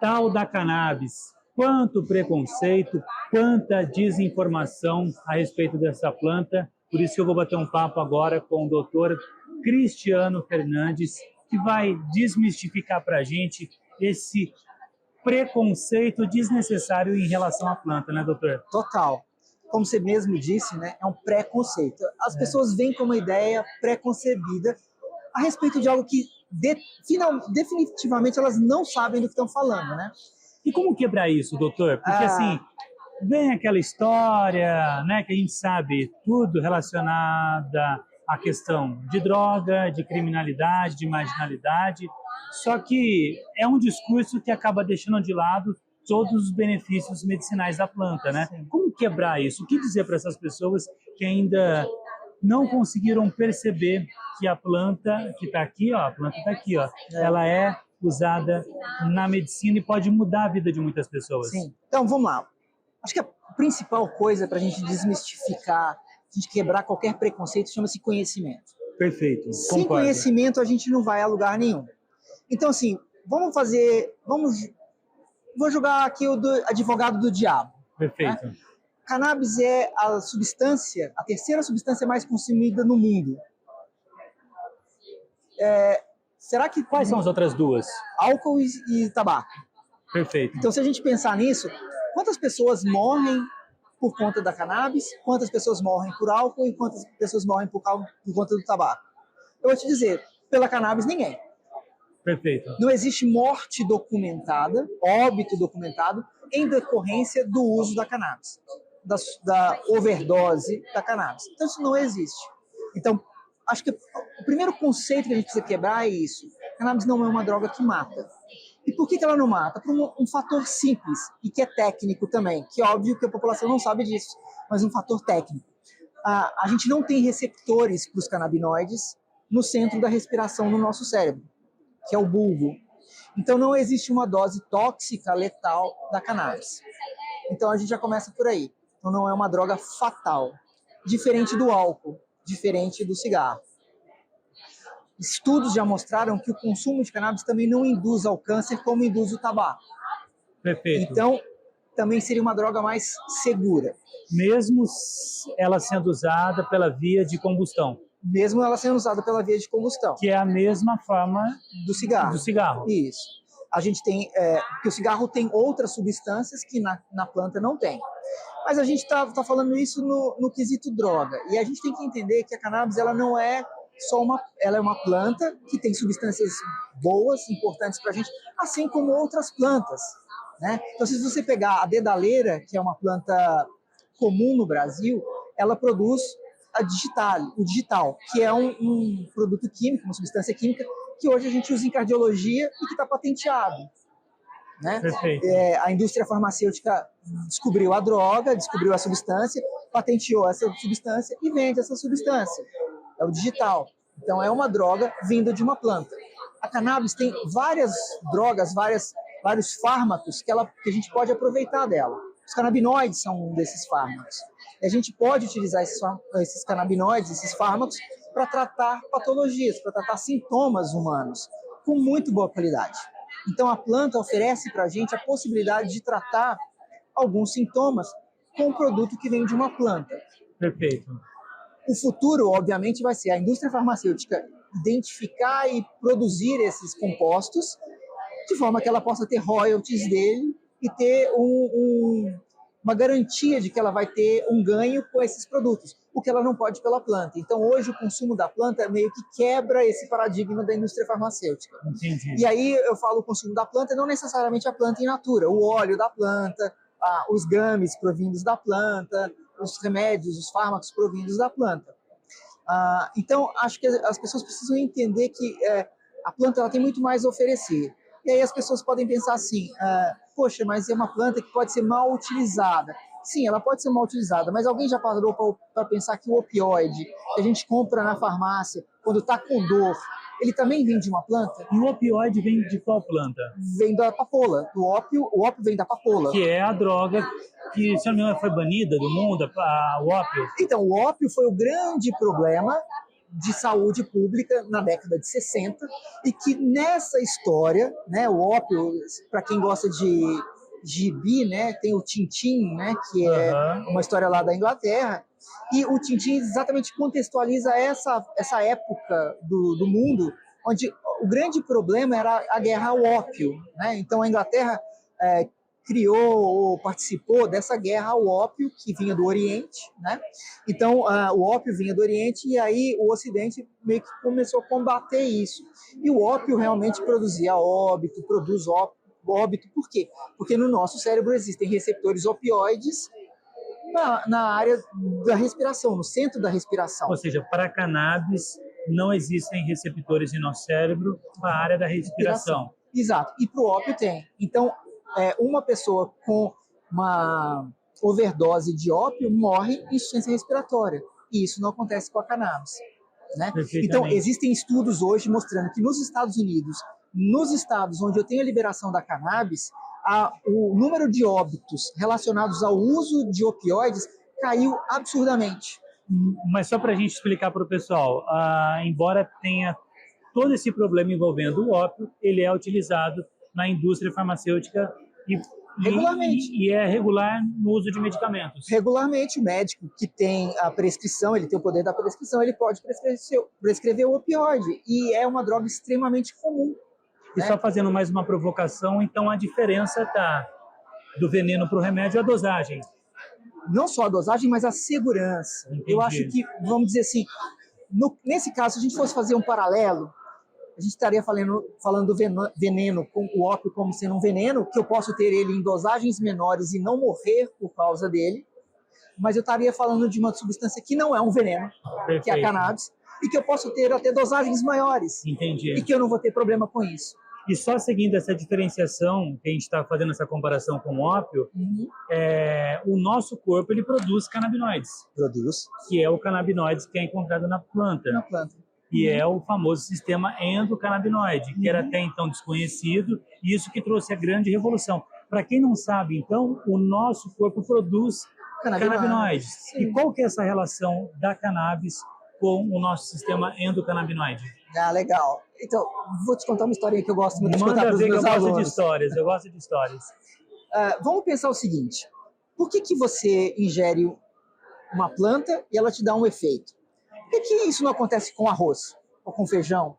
tal da cannabis. Quanto preconceito, quanta desinformação a respeito dessa planta. Por isso que eu vou bater um papo agora com o doutor Cristiano Fernandes, que vai desmistificar para a gente esse preconceito desnecessário em relação à planta, né, doutor? Total. Como você mesmo disse, né, é um preconceito. As pessoas vêm com uma ideia preconcebida a respeito de algo que definitivamente elas não sabem do que estão falando, né? E como quebrar isso, doutor? Porque assim, vem aquela história, né, que a gente sabe tudo relacionada à questão de droga, de criminalidade, de marginalidade, só que é um discurso que acaba deixando de lado todos os benefícios medicinais da planta, né? Sim. Como quebrar isso? O que dizer para essas pessoas que ainda não conseguiram perceber que a planta que está aqui, ó, a planta está aqui, ó, ela é usada na medicina e pode mudar a vida de muitas pessoas? Sim. Então, vamos lá. Acho que a principal coisa para a gente desmistificar, a gente quebrar qualquer preconceito, chama-se conhecimento. Perfeito, Sem concordo. conhecimento, a gente não vai a lugar nenhum. Então, assim, vou jogar aqui o advogado do diabo. Perfeito. Né? Cannabis é a terceira substância mais consumida no mundo. Será que... Quais são as outras duas? Álcool e tabaco. Perfeito. Então, se a gente pensar nisso, quantas pessoas morrem por conta da cannabis, quantas pessoas morrem por álcool e quantas pessoas morrem por conta do tabaco? Eu vou te dizer, pela cannabis, ninguém. Perfeito. Não existe morte documentada, óbito documentado, em decorrência do uso da cannabis, da overdose da cannabis. Então, isso não existe. Então, acho que o primeiro conceito que a gente precisa quebrar é isso. A cannabis não é uma droga que mata. E por que ela não mata? Por um fator simples e que é técnico também, que é óbvio que a população não sabe disso, mas um fator técnico. A gente não tem receptores para os canabinoides no centro da respiração no nosso cérebro, que é o bulbo. Então não existe uma dose tóxica, letal da cannabis. Então a gente já começa por aí. Então não é uma droga fatal, diferente do álcool, diferente do cigarro. Estudos já mostraram que o consumo de cannabis também não induz ao câncer como induz o tabaco. Perfeito. Então, também seria uma droga mais segura. Mesmo ela sendo usada pela via de combustão. Mesmo ela sendo usada pela via de combustão. Que é a mesma forma do cigarro. Do cigarro. Isso. A gente tem... porque o cigarro tem outras substâncias que na planta não tem. Mas a gente está falando isso no quesito droga. E a gente tem que entender que a cannabis ela não é ela é uma planta que tem substâncias boas, importantes para a gente, assim como outras plantas. Né? Então, se você pegar a dedaleira, que é uma planta comum no Brasil, ela produz o digital, que é um produto químico, uma substância química, que hoje a gente usa em cardiologia e que está patenteado. Né? Perfeito. A indústria farmacêutica descobriu a droga, descobriu a substância, patenteou essa substância e vende essa substância. É o digital. Então, é uma droga vinda de uma planta. A cannabis tem várias drogas, vários fármacos que a gente pode aproveitar dela. Os canabinoides são um desses fármacos. E a gente pode utilizar esses canabinoides, esses fármacos, para tratar patologias, para tratar sintomas humanos, com muito boa qualidade. Então, a planta oferece para a gente a possibilidade de tratar alguns sintomas com um produto que vem de uma planta. Perfeito. O futuro, obviamente, vai ser a indústria farmacêutica identificar e produzir esses compostos de forma que ela possa ter royalties dele e ter uma garantia de que ela vai ter um ganho com esses produtos, o que ela não pode pela planta. Então, hoje, o consumo da planta meio que quebra esse paradigma da indústria farmacêutica. Entendi. E aí eu falo o consumo da planta, não necessariamente a planta in natura, o óleo da planta, os games provindos da planta, os remédios, os fármacos provindos da planta. Então, acho que as pessoas precisam entender que a planta ela tem muito mais a oferecer. E aí as pessoas podem pensar assim, poxa, mas é uma planta que pode ser mal utilizada. Sim, ela pode ser mal utilizada, mas alguém já parou para pensar que o opioide que a gente compra na farmácia quando está com dor, ele também vem de uma planta? E o opioide vem de qual planta? Vem da papoula. O ópio vem da papoula. Que é a droga que, se não me engano, foi banida do mundo, o ópio. Então, o ópio foi o grande problema de saúde pública na década de 60 e que nessa história, né, o ópio, para quem gosta de gibi, né, tem o Tintim, né, que é uma história lá da Inglaterra, e o Tintim exatamente contextualiza essa época do mundo onde o grande problema era a guerra ao ópio, né? Então a Inglaterra criou ou participou dessa guerra ao ópio que vinha do Oriente, né? Então o ópio vinha do Oriente e aí o Ocidente meio que começou a combater isso. E o ópio realmente produzia óbito, produz óbito. Por quê? Porque no nosso cérebro existem receptores opioides na área da respiração, no centro da respiração. Ou seja, para a cannabis não existem receptores em nosso cérebro para a área da respiração. Exato. E para o ópio tem. Então, uma pessoa com uma overdose de ópio morre em insuficiência respiratória. E isso não acontece com a cannabis, né? Então, existem estudos hoje mostrando que nos Estados Unidos, nos estados onde eu tenho a liberação da cannabis, o número de óbitos relacionados ao uso de opioides caiu absurdamente. Mas só para a gente explicar para o pessoal, embora tenha todo esse problema envolvendo o ópio, ele é utilizado na indústria farmacêutica regularmente. E é regular no uso de medicamentos. Regularmente, o médico que tem a prescrição, ele tem o poder da prescrição, ele pode prescrever o opioide. E é uma droga extremamente comum. E só fazendo mais uma provocação, então a diferença está do veneno para o remédio a dosagem. Não só a dosagem, mas a segurança. Entendi. Eu acho que, vamos dizer assim, nesse caso, se a gente fosse fazer um paralelo, a gente estaria falando do veneno, com o ópio como sendo um veneno, que eu posso ter ele em dosagens menores e não morrer por causa dele, mas eu estaria falando de uma substância que não é um veneno, Perfeito. Que é a cannabis, e que eu posso ter até dosagens maiores. Entendi. E que eu não vou ter problema com isso. E só seguindo essa diferenciação, que a gente está fazendo essa comparação com o ópio, o nosso corpo ele produz canabinoides. Produz. Que é o canabinoide que é encontrado na planta. Na planta. E é o famoso sistema endocannabinoide, que era até então desconhecido, e isso que trouxe a grande revolução. Para quem não sabe, então, o nosso corpo produz canabinoides. E qual que é essa relação da cannabis com o nosso sistema endocannabinoide? Legal. Então, vou te contar uma historinha que eu gosto muito de contar para os meus alunos. Eu gosto de histórias. Vamos pensar o seguinte. Por que você ingere uma planta e ela te dá um efeito? Por que isso não acontece com arroz? Ou com feijão?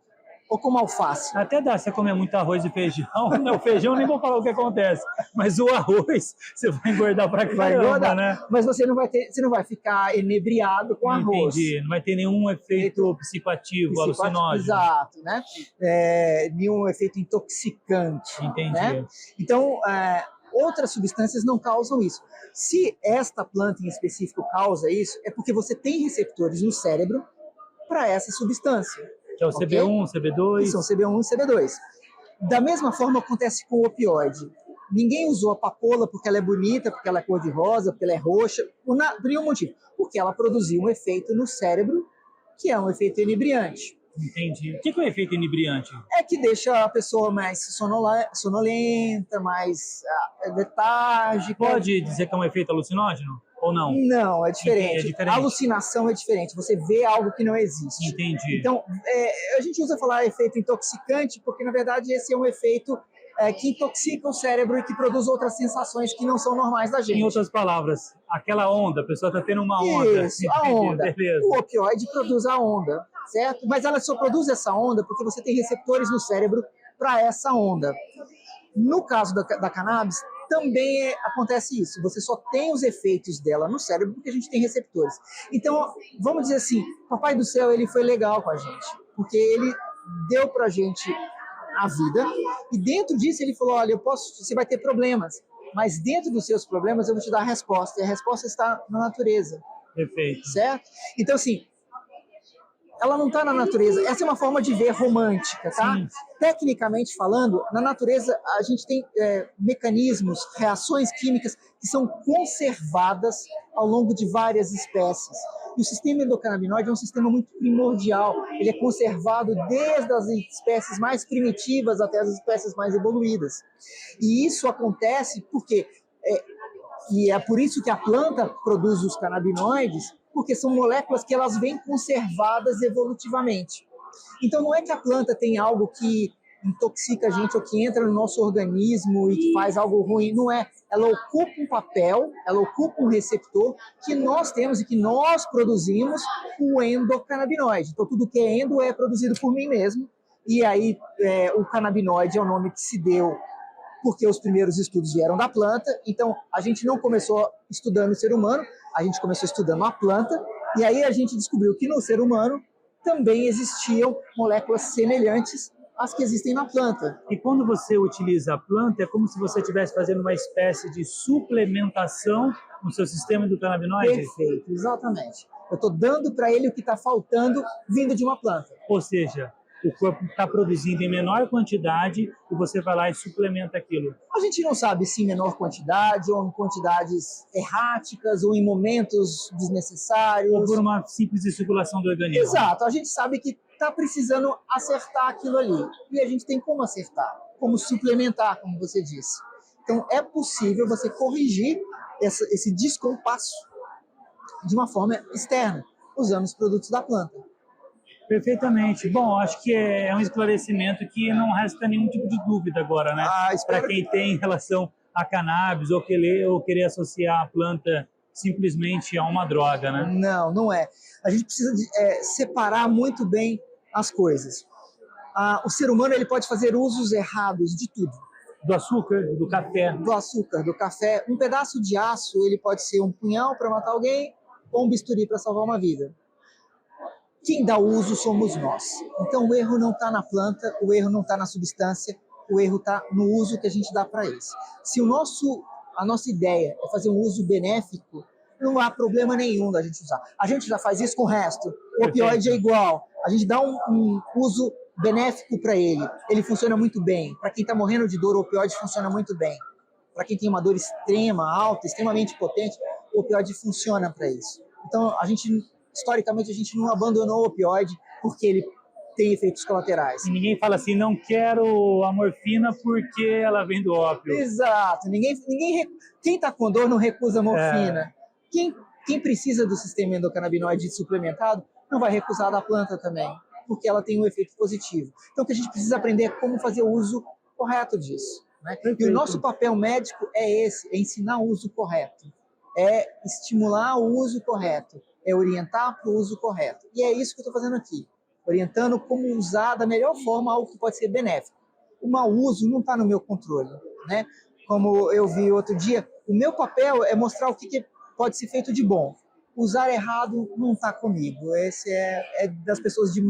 Ou com alface? Até dá, você comer muito arroz e feijão. Não, feijão nem vou falar o que acontece. Mas o arroz, você vai engordar pra caramba, né? Mas você não vai ficar enebriado com arroz. Entendi, não vai ter nenhum efeito psicoativo, alucinógeno. Exato, né? Nenhum efeito intoxicante. Entendi. Né? Então, outras substâncias não causam isso. Se esta planta em específico causa isso, é porque você tem receptores no cérebro para essa substância. Que é o CB1, CB2. São CB1 e CB2. Da mesma forma acontece com o opioide. Ninguém usou a papoula porque ela é bonita, porque ela é cor-de-rosa, porque ela é roxa, por nenhum motivo. Porque ela produziu um efeito no cérebro que é um efeito inebriante. Entendi. O que é o efeito inebriante? É que deixa a pessoa mais sonolenta, mais letárgica. Pode dizer que é um efeito alucinógeno? Ou não? Não, é diferente. É diferente. A alucinação é diferente. Você vê algo que não existe. Entendi. Então, a gente usa falar efeito intoxicante porque, na verdade, esse é um efeito que intoxica o cérebro e que produz outras sensações que não são normais da gente. Em outras palavras, aquela onda, a pessoa está tendo uma onda. Isso, a onda. Beleza. O opioide produz a onda, certo? Mas ela só produz essa onda porque você tem receptores no cérebro para essa onda. No caso da cannabis, também acontece isso. Você só tem os efeitos dela no cérebro porque a gente tem receptores. Então, vamos dizer assim, Papai do Céu ele foi legal com a gente, porque ele deu pra gente a vida e dentro disso ele falou, olha, você vai ter problemas, mas dentro dos seus problemas eu vou te dar a resposta, e a resposta está na natureza. Perfeito. Certo? Então, assim, ela não está na natureza. Essa é uma forma de ver romântica, tá? Sim. Tecnicamente falando, na natureza a gente tem mecanismos, reações químicas que são conservadas ao longo de várias espécies. E o sistema endocannabinoide é um sistema muito primordial. Ele é conservado desde as espécies mais primitivas até as espécies mais evoluídas. E isso acontece porque... e é por isso que a planta produz os canabinoides, porque são moléculas que elas vêm conservadas evolutivamente. Então não é que a planta tem algo que intoxica a gente ou que entra no nosso organismo e que faz algo ruim, não é. Ela ocupa um papel, ela ocupa um receptor que nós temos e que nós produzimos, o endocannabinoide. Então tudo que é endo é produzido por mim mesmo, e aí o canabinoide é o nome que se deu porque os primeiros estudos vieram da planta. Então a gente não começou estudando o ser humano, a gente começou estudando a planta, e aí a gente descobriu que no ser humano também existiam moléculas semelhantes às que existem na planta. E quando você utiliza a planta, é como se você estivesse fazendo uma espécie de suplementação no seu sistema endocannabinoide? Perfeito, exatamente. Eu estou dando para ele o que está faltando vindo de uma planta. Ou seja, o corpo está produzindo em menor quantidade e você vai lá e suplementa aquilo. A gente não sabe se em menor quantidade ou em quantidades erráticas ou em momentos desnecessários. Ou por uma simples circulação do organismo. Exato, a gente sabe que está precisando acertar aquilo ali. E a gente tem como acertar, como suplementar, como você disse. Então é possível você corrigir esse descompasso de uma forma externa, usando os produtos da planta. Perfeitamente. Bom, acho que é um esclarecimento que não resta nenhum tipo de dúvida agora, né? Para quem tem relação a cannabis ou querer associar a planta simplesmente a uma droga, né? Não, não é. A gente precisa separar muito bem as coisas. O ser humano ele pode fazer usos errados de tudo. Do açúcar, do café. Do açúcar, do café. Um pedaço de aço ele pode ser um punhal para matar alguém ou um bisturi para salvar uma vida. Quem dá uso somos nós. Então o erro não está na planta, o erro não está na substância, o erro está no uso que a gente dá para isso. Se a nossa ideia é fazer um uso benéfico, não há problema nenhum da gente usar. A gente já faz isso com o resto. O opioide é igual. A gente dá um uso benéfico para ele. Ele funciona muito bem. Para quem está morrendo de dor, o opioide funciona muito bem. Para quem tem uma dor extrema, alta, extremamente potente, o opioide funciona para isso. Então, historicamente, a gente não abandonou o opioide porque ele tem efeitos colaterais. E ninguém fala assim, não quero a morfina porque ela vem do ópio. Exato. Quem está com dor não recusa a morfina. Quem precisa do sistema endocannabinoide suplementado não vai recusar da planta também, porque ela tem um efeito positivo. Então, o que a gente precisa aprender é como fazer o uso correto disso. Né? E o nosso papel médico é esse, é ensinar o uso correto, é estimular o uso correto, é orientar para o uso correto. E é isso que eu estou fazendo aqui, orientando como usar da melhor forma algo que pode ser benéfico. O mau uso não está no meu controle. Né? Como eu vi outro dia, o meu papel é mostrar o que pode ser feito de bom. Usar errado não está comigo. Esse é das pessoas de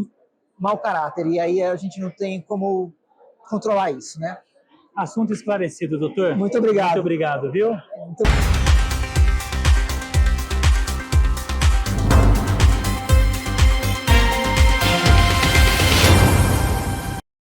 mau caráter. E aí a gente não tem como controlar isso, né? Assunto esclarecido, doutor. Muito obrigado. Muito obrigado, viu? Muito...